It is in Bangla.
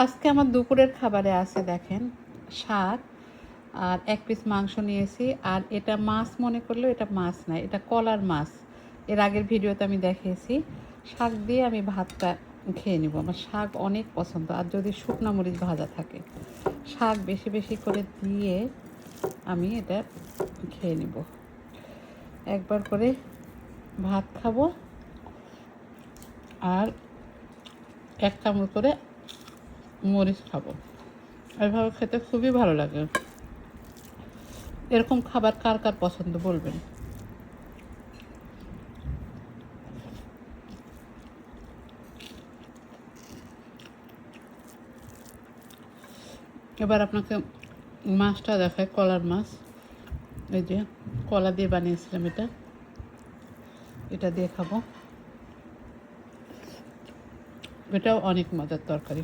আজকে আমার দুপুরের খাবারে আছে দেখেন শাক আর 1 পিস মাংস নিয়েছি। আর এটা মাছ মনে করলেও এটা মাছ না, এটা কলার মাছ। এর আগের ভিডিওতে আমি দেখিয়েছি। শাক দিয়ে আমি ভাতটা খেয়ে নিব। আমার শাক অনেক পছন্দ, আর যদি শুকনো মরিচ ভাজা থাকে, শাক বেশি বেশি করে দিয়ে আমি এটা খেয়ে নিব। একবার করে ভাত খাবো আর 1 চামচ করে মরিচ খাবো। এভাবে খেতে খুবই ভালো লাগে। এরকম খাবার কার কার পছন্দ বলবেন। এবার আপনাকে মাছটা দেখায়, কলার মাছ। এই যে কলা দিয়ে বানিয়েছিলাম, এটা দিয়ে খাবো। এটাও অনেক মজার তরকারি।